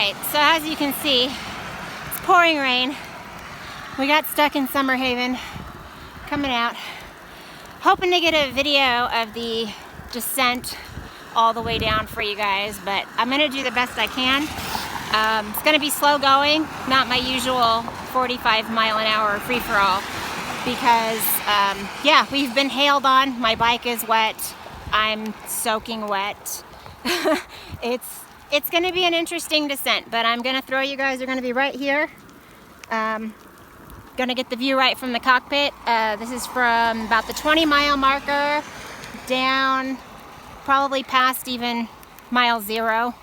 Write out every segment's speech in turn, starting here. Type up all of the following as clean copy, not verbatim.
Alright, so as you can see, it's pouring rain. We got stuck in Summer Haven, coming out. Hoping to get a video of the descent all the way down for you guys, but I'm going to do the best I can. It's going to be slow going, not my usual 45 mile an hour free-for-all, because yeah, we've been hailed on. My bike is wet. I'm soaking wet. It's going to be an interesting descent, but I'm going to throw you guys are going to be right here. Going to get the view right from the cockpit. This is from about the 20-mile marker down, probably past even mile 0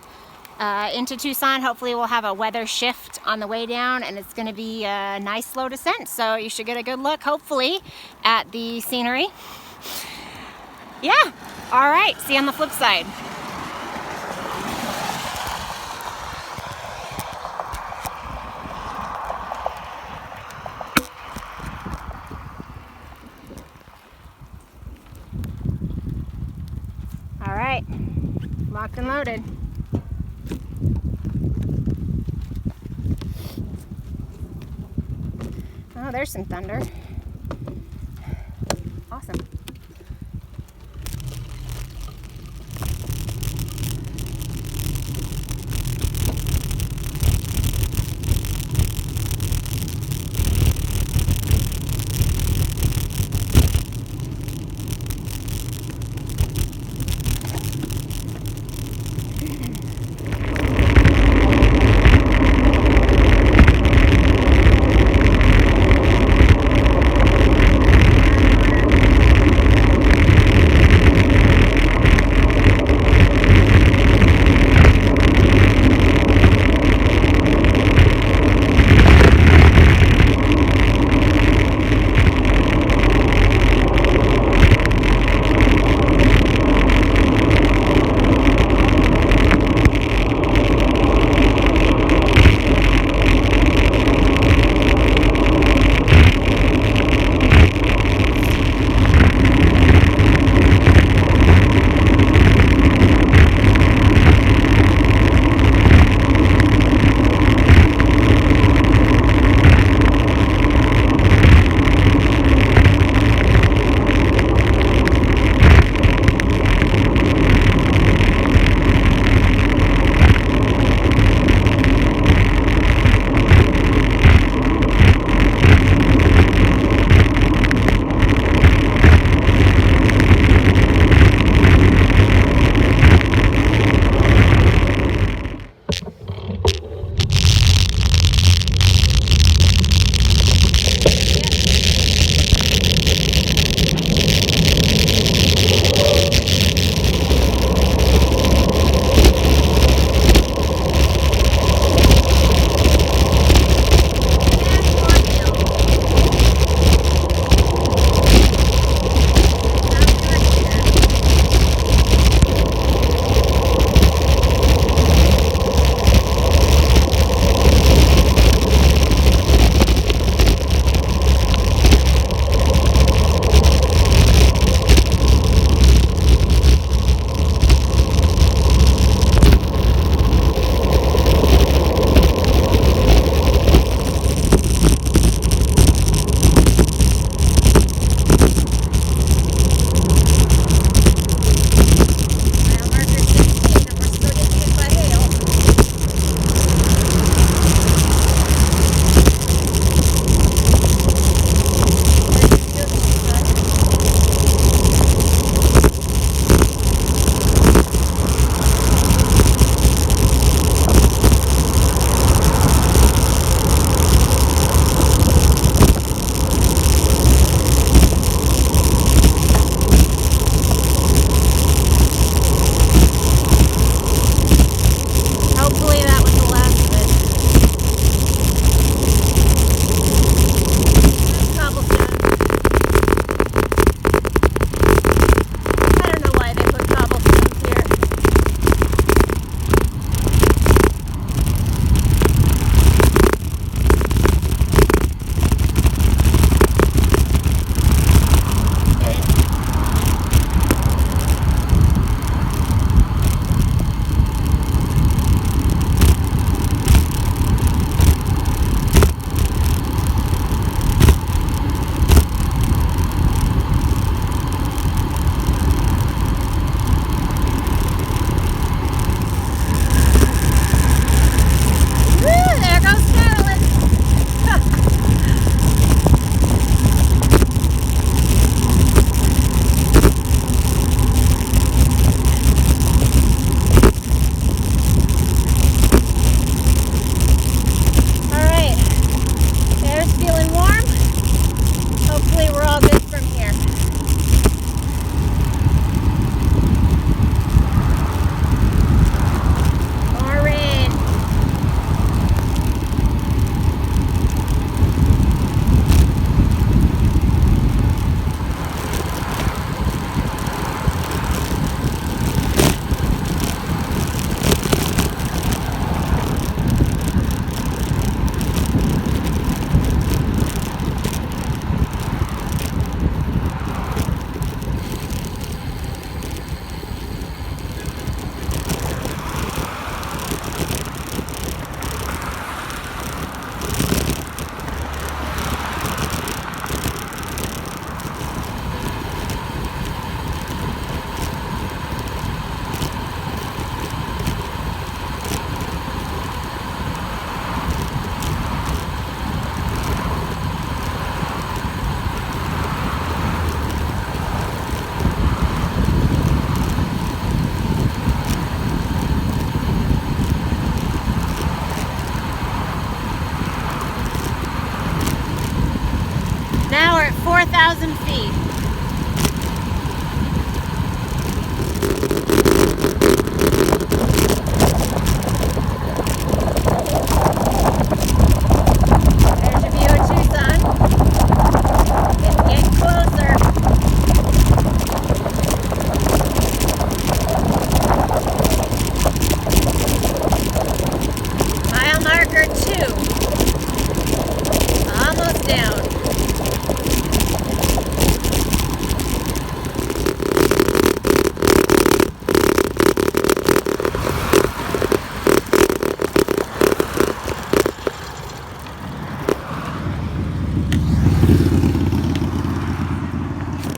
into Tucson. Hopefully we'll have a weather shift on the way down, and it's going to be a nice slow descent, so you should get a good look, hopefully, at the scenery. Yeah, all right, see you on the flip side. All right, locked and loaded. Oh, there's some thunder. Awesome. 2,000 feet.